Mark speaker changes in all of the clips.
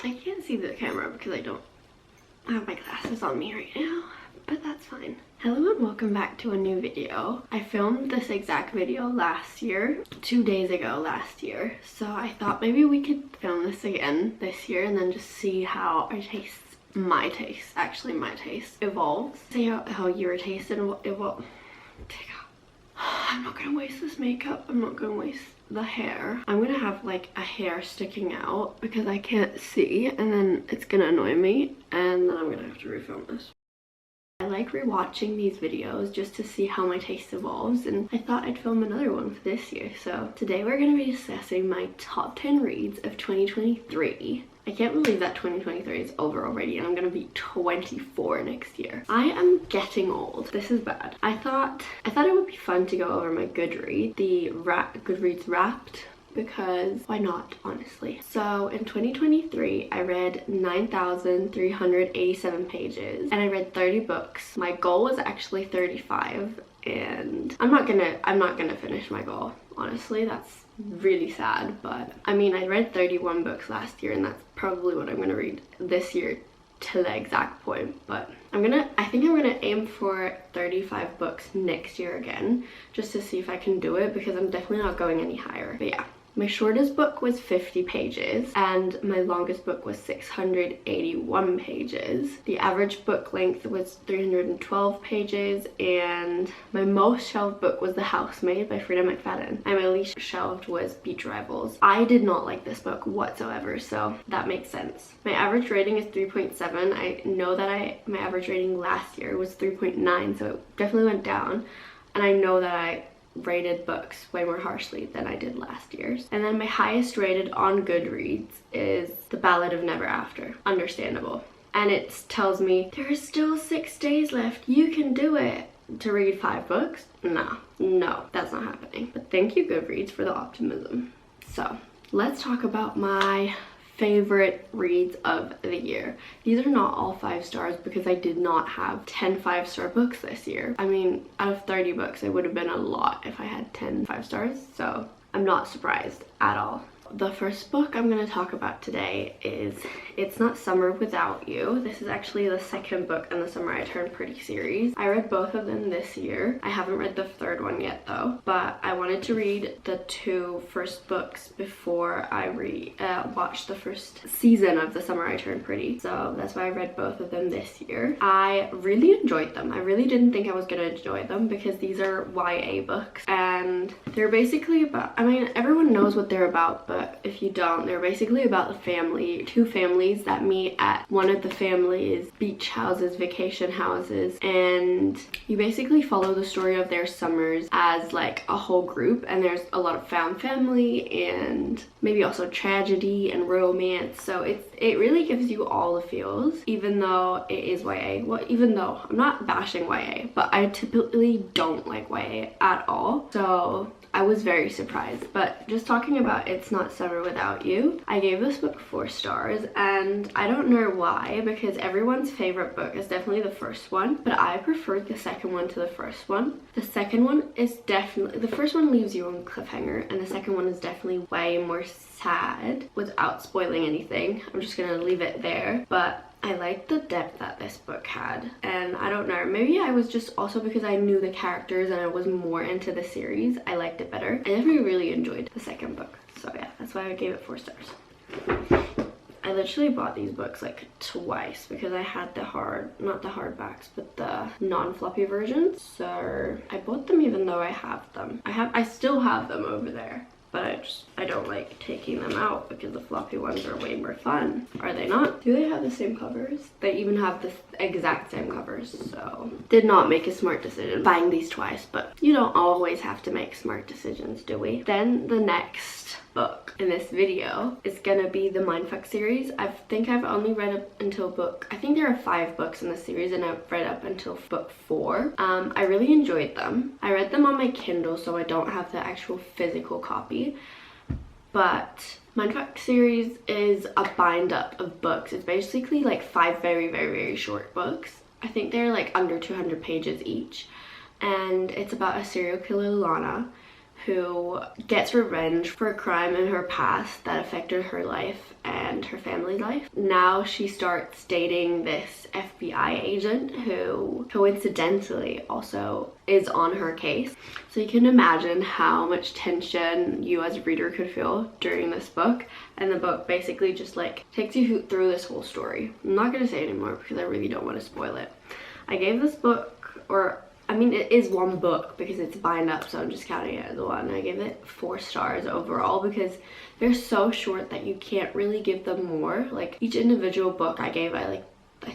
Speaker 1: I can't see the camera because I don't have my glasses on me right now, but that's fine. Hello and welcome back to a new video. I filmed this exact video last year, 2 days ago last year, so I thought maybe we could film this again this year and then just see how our tastes, my taste evolves. See how your taste evolves. I'm not gonna waste this makeup. I'm not gonna waste the hair. I'm gonna have like a hair sticking out because I can't see, and then it's gonna annoy me, and then I'm gonna have to refilm this. I like rewatching these videos just to see how my taste evolves, and I thought I'd film another one for this year. So today we're going to be discussing my top 10 reads of 2023. I can't believe that 2023 is over already and I'm going to be 24 next year. I am getting old. This is bad. I thought it would be fun to go over my Goodreads, Goodreads Wrapped, because why not, honestly. So in 2023 I read 9,387 pages and I read 30 books. My goal was actually 35, and I'm not gonna finish my goal, honestly. That's really sad, but I mean, I read 31 books last year and that's probably what I'm gonna read this year to the exact point. But I think I'm gonna aim for 35 books next year again, just to see if I can do it, because I'm definitely not going any higher. But yeah, my shortest book was 50 pages and my longest book was 681 pages. The average book length was 312 pages, and my most shelved book was The Housemaid by Frida McFadden, and my least shelved was Beach Rivals. I did not like this book whatsoever, so that makes sense. My average rating is 3.7. I know that my average rating last year was 3.9, so it definitely went down, and I know that I rated books way more harshly than I did last year's. And then my highest rated on Goodreads is The Ballad of Never After. Understandable. And it tells me there are still 6 days left, you can do it. To read 5 books? No, that's not happening. But thank you, Goodreads, for the optimism. So let's talk about my favorite reads of the year. These are not all 5 stars because I did not have 10 5-star books this year. I mean, out of 30 books, it would have been a lot if I had 10 5-stars, so I'm not surprised at all. The first book I'm going to talk about today is It's Not Summer Without You. This is actually the second book in the Summer I Turned Pretty series. I read both of them this year. I haven't read the third one yet though, but I wanted to read the 2 first books before I watched the first season of the Summer I Turned Pretty. So that's why I read both of them this year. I really enjoyed them. I really didn't think I was going to enjoy them because these are YA books, and they're basically about, I mean, everyone knows what they're about, but if you don't, they're basically about the family, 2 families that meet at one of the family's beach houses, vacation houses, and you basically follow the story of their summers as like a whole group, and there's a lot of found family and maybe also tragedy and romance. So it really gives you all the feels, even though it is YA. Well, even though I'm not bashing YA, but I typically don't like YA at all, so I was very surprised. But just talking about It's Not Summer Without You, I gave this book 4 stars, and I don't know why, because everyone's favorite book is definitely the first one, but I preferred the second one to the first one. The second one is definitely, the first one leaves you on cliffhanger, and the second one is definitely way more sad. Without spoiling anything, I'm just gonna leave it there, but I liked the depth that this book had, and I don't know, maybe I was just also because I knew the characters and I was more into the series, I liked it better. I definitely really enjoyed the second book, so yeah, that's why I gave it 4 stars. I literally bought these books like twice because I had not the hardbacks, but the non-floppy versions, so I bought them even though I have them. I still have them over there, but I don't like taking them out because the floppy ones are way more fun. Are they not? Do they have the same covers? They even have the exact same covers, so did not make a smart decision buying these twice, but you don't always have to make smart decisions, do we? Then the next book in this video is gonna be the Mindfuck series. I think I've only read up until book, I think there are 5 books in the series and I've read up until book 4. I really enjoyed them. I read them on my Kindle, so I don't have the actual physical copy, but Mindfuck series is a bind up of books. It's basically like 5 very, very, very short books. I think they're like under 200 pages each, and it's about a serial killer, Lana, who gets revenge for a crime in her past that affected her life and her family's life. Now she starts dating this FBI agent who coincidentally also is on her case. So you can imagine how much tension you as a reader could feel during this book. And the book basically just like takes you through this whole story. I'm not going to say anymore because I really don't want to spoil it. I gave this book, or I mean it is one book because it's bind up, so I'm just counting it as one. I gave it 4 stars overall because they're so short that you can't really give them more. Like each individual book I gave, I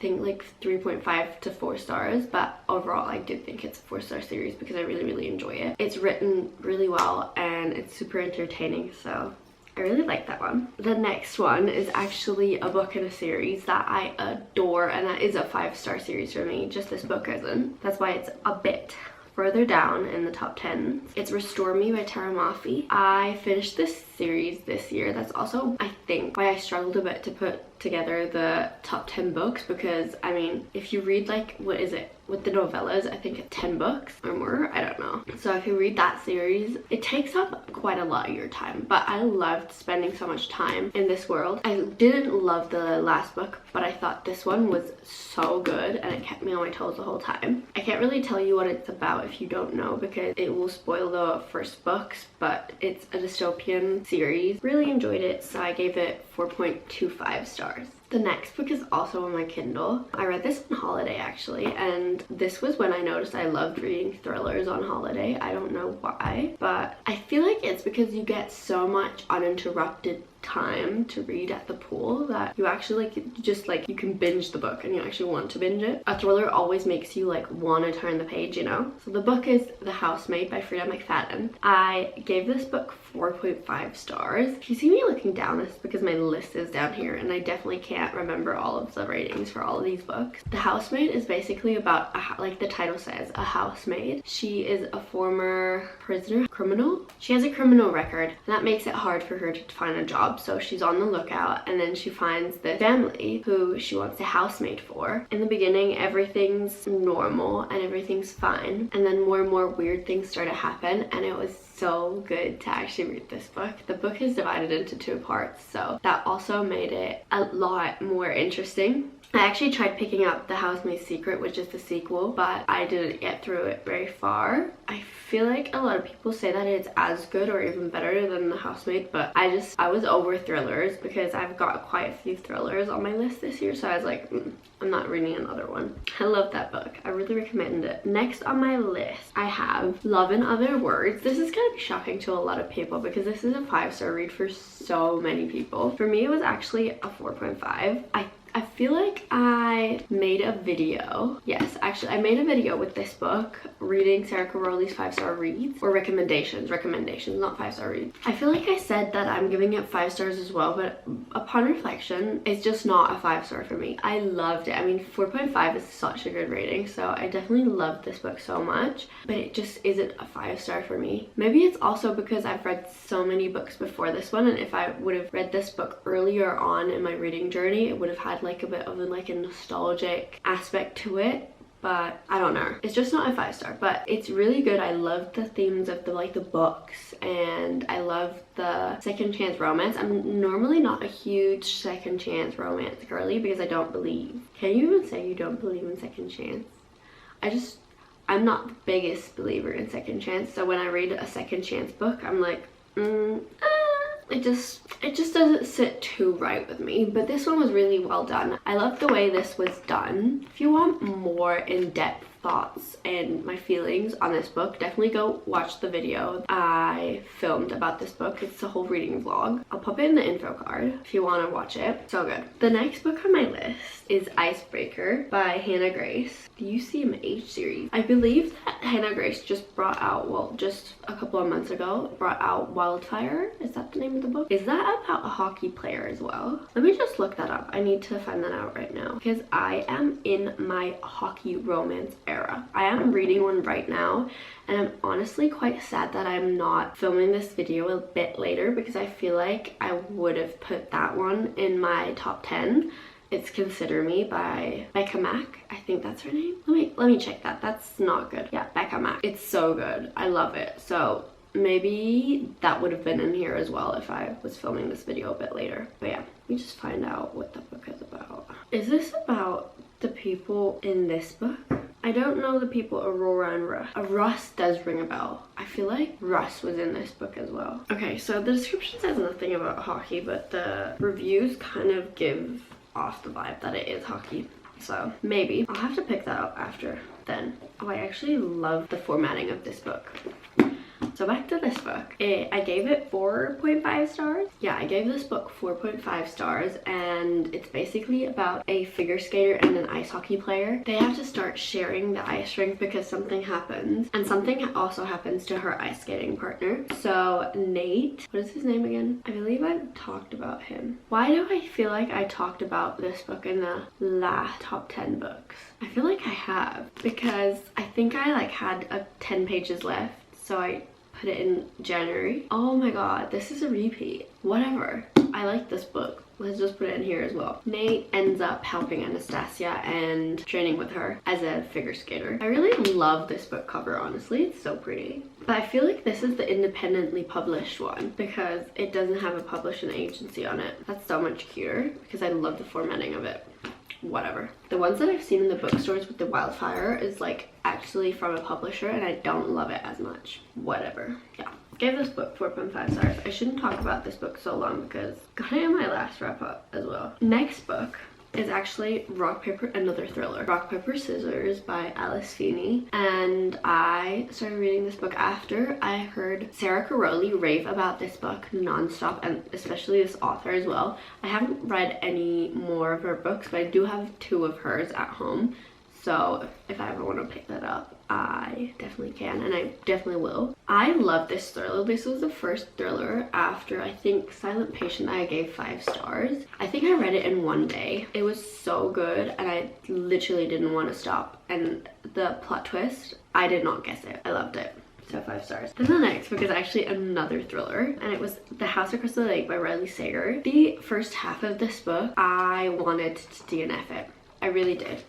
Speaker 1: think like 3.5 to 4 stars, but overall I did think it's a 4-star series because I really enjoy it. It's written really well and it's super entertaining, so I really like that one. The next one is actually a book in a series that I adore, and that is a 5-star series for me. Just this book isn't. That's why it's a bit further down in the top 10. It's Restore Me by Tara Mafi. I finished this series this year. That's also, I think, why I struggled a bit to put together the top 10 books, because I mean, if you read like, what is it, with the novellas, I think it's 10 books or more, I don't know. So if you read that series, it takes up quite a lot of your time, but I loved spending so much time in this world. I didn't love the last book, but I thought this one was so good and it kept me on my toes the whole time. I can't really tell you what it's about if you don't know, because it will spoil the first books, but it's a dystopian series. Really enjoyed it, so I gave it 4.25 stars. The next book is also on my Kindle. I read this on holiday actually, and this was when I noticed I loved reading thrillers on holiday. I don't know why, but I feel like it's because you get so much uninterrupted time to read at the pool that you actually you can binge the book and you actually want to binge it. A thriller always makes you like want to turn the page, you know? So the book is The Housemaid by Frida McFadden. I gave this book 4.5 stars. If you see me looking down, it's because my list is down here and I definitely can't remember all of the ratings for all of these books. The Housemaid is basically about, like the title says, a housemaid. She is a former prisoner, criminal. She has a criminal record, and that makes it hard for her to find a job. So she's on the lookout, and then she finds the family who she wants a housemaid for. In the beginning, everything's normal and everything's fine, and then more and more weird things start to happen, and it was so good to actually read this book. The book is divided into 2 parts, so that also made it a lot more interesting. I actually tried picking up The Housemaid's Secret, which is the sequel, but I didn't get through it very far. I feel like a lot of people say that it's as good or even better than The Housemaid, but I was over thrillers because I've got quite a few thrillers on my list this year, so I was like, I'm not reading another one. I love that book. I really recommend it. Next on my list, I have Love in Other Words. This is gonna be shocking to a lot of people because this is a 5-star read for so many people. For me, it was actually a 4.5. I feel like I made a video. Yes, actually, I made a video with this book, reading Sarah Caroli's 5-star reads, or recommendations, not 5-star reads. I feel like I said that I'm giving it 5 stars as well, but upon reflection, it's just not a 5-star for me. I loved it. I mean, 4.5 is such a good rating, so I definitely loved this book so much, but it just isn't a 5-star for me. Maybe it's also because I've read so many books before this one, and if I would have read this book earlier on in my reading journey, it would have had like a bit of a nostalgic aspect to it, but I don't know. It's just not a 5-star, but it's really good. I love the themes of the books, and I love the second chance romance. I'm normally not a huge second chance romance girly because I don't believe. Can you even say you don't believe in second chance? I'm not the biggest believer in second chance, so when I read a second chance book, I'm like, it just doesn't sit too right with me. But this one was really well done. I love the way this was done. If you want more in-depth thoughts and my feelings on this book, definitely go watch the video I filmed about this book. It's a whole reading vlog. I'll pop it in the info card if you want to watch it. So good. The next book on my list is Icebreaker by Hannah Grace, the UCMH series. I believe that Hannah Grace just brought out, well, just a couple of months ago, brought out Wildfire. Is that the name of the book? Is that about a hockey player as well? Let me just look that up. I need to find that out right now because I am in my hockey romance era. I am reading one right now, and I'm honestly quite sad that I'm not filming this video a bit later because I feel like I would have put that one in my top 10. It's Consider Me by Becca Mack. I think that's her name. Let me check that. That's not good. Yeah, Becca Mack. It's so good. I love it. So maybe that would have been in here as well if I was filming this video a bit later. But yeah, let me just find out what the book is about. Is this about the people in this book? I don't know the people Aurora and Russ. Russ does ring a bell. I feel like Russ was in this book as well. Okay, so the description says nothing about hockey, but the reviews kind of give off the vibe that it is hockey. So maybe I'll have to pick that up after then. Oh, I actually love the formatting of this book. So back to this book. I gave it 4.5 stars. Yeah, I gave this book 4.5 stars, and it's basically about a figure skater and an ice hockey player. They have to start sharing the ice rink because something happens, and something also happens to her ice skating partner. So Nate, what is his name again? I believe I talked about him. Why do I feel like I talked about this book in the last top 10 books? I feel like I have, because I think I like had 10 pages left, so I put it in January. Oh my god, this is a repeat. Whatever. I like this book. Let's just put it in here as well. Nate ends up helping Anastasia and training with her as a figure skater. I really love this book cover, honestly. It's so pretty. But I feel like this is the independently published one because it doesn't have a publishing agency on it. That's so much cuter because I love the formatting of it. Whatever. The ones that I've seen in the bookstores with the wildfire is like actually from a publisher, and I don't love it as much. Whatever. Yeah. Gave this book 4.5 stars. I shouldn't talk about this book so long because got it in my last wrap up as well. Next book is actually another thriller. Rock, Paper, Scissors by Alice Feeney. And I started reading this book after I heard Sarah Caroli rave about this book nonstop, and especially this author as well. I haven't read any more of her books, but I do have 2 of hers at home. So if I ever want to pick that up, I definitely can, and I definitely will. I love this thriller. This was the first thriller after, I think, Silent Patient that I gave 5 stars. I think I read it in one day. It was so good, and I literally didn't want to stop. And the plot twist, I did not guess it. I loved it. So 5 stars. Then the next book is actually another thriller, and it was The House Across the Lake by Riley Sager. The first half of this book, I wanted to DNF it. I really did.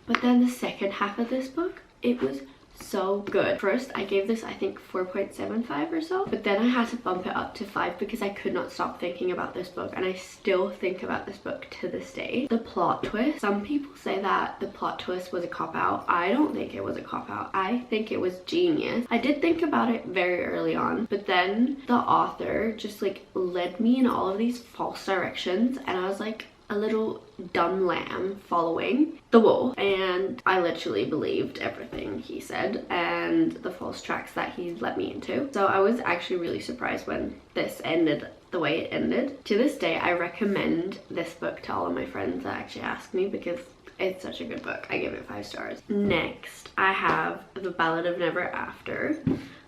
Speaker 1: But then the second half of this book, it was so good. First, I gave this, I think, 4.75 or so, but then I had to bump it up to 5 because I could not stop thinking about this book, and I still think about this book to this day. The plot twist, some people say that the plot twist was a cop-out. I don't think it was a cop-out. I think it was genius. I did think about it very early on, but then the author just like led me in all of these false directions, and I was like a little dumb lamb following the wolf, and I literally believed everything he said and the false tracks that he led me into. So I was actually really surprised when this ended the way it ended. To this day, I recommend this book to all of my friends that actually ask me because it's such a good book. I give it 5 stars. Next, I have The Ballad of Never After.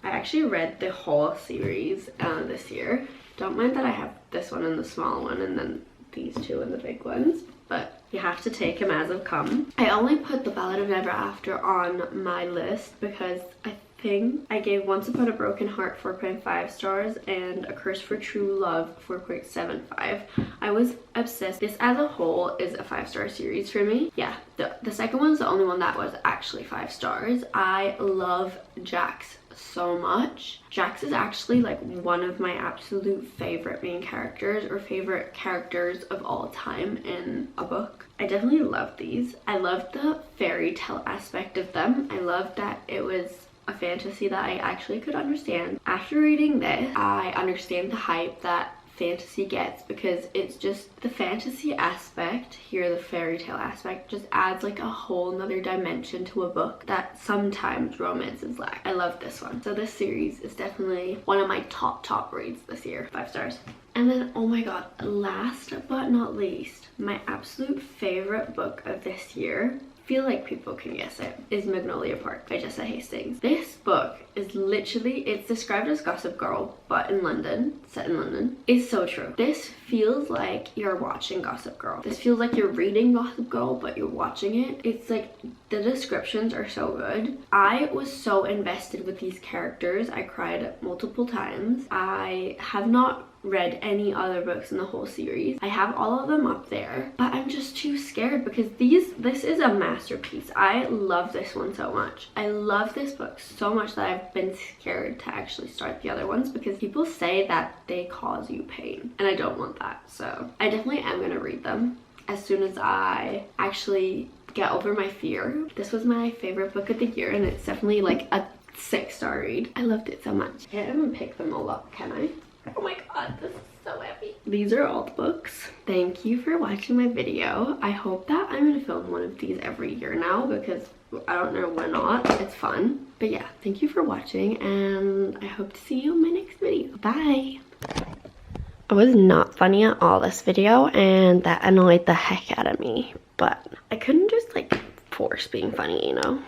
Speaker 1: I actually read the whole series this year. Don't mind that I have this one and the small one and then these 2 and the big ones, but you have to take them as they come. I only put The Ballad of Never After on my list because I think I gave Once Upon a Broken Heart 4.5 stars and A Curse for True Love 4.75. I was obsessed. This as a whole is a 5-star series for me. Yeah, the second one's the only one that was actually 5 stars. I love Jax so much. Jax is actually like one of my absolute favorite main characters or favorite characters of all time in a book. I definitely love these. I loved the fairy tale aspect of them. I loved that it was a fantasy that I actually could understand. After reading this, I understand the hype that fantasy gets because it's just the fantasy aspect here, the fairy tale aspect just adds like a whole nother dimension to a book that sometimes romances lack. I love this one. So this series is definitely one of my top reads this year. 5 stars. And then, oh my god, last but not least, my absolute favorite book of this year, feel like people can guess it, is Magnolia Park by Jessa Hastings. This book is literally, it's described as Gossip Girl, but in London, set in London. It's so true. This feels like you're watching Gossip Girl. This feels like you're reading Gossip Girl, but you're watching it. It's like, the descriptions are so good. I was so invested with these characters. I cried multiple times. I have not read any other books in the whole series. I have all of them up there, but I'm just too scared because this is a masterpiece. I love this one so much. I love this book so much that I've been scared to actually start the other ones because people say that they cause you pain, and I don't want that. So I definitely am gonna read them as soon as I actually get over my fear. This was my favorite book of the year, and it's definitely like a 6-star read. I loved it so much. I can't even pick them all up, can I? Oh my god, this is so heavy. These are all the books. Thank you for watching my video. I hope that I'm gonna film one of these every year now because I don't know why not. It's fun. But yeah, thank you for watching, and I hope to see you in my next video. Bye. I was not funny at all this video, and that annoyed the heck out of me. But I couldn't just like force being funny, you know?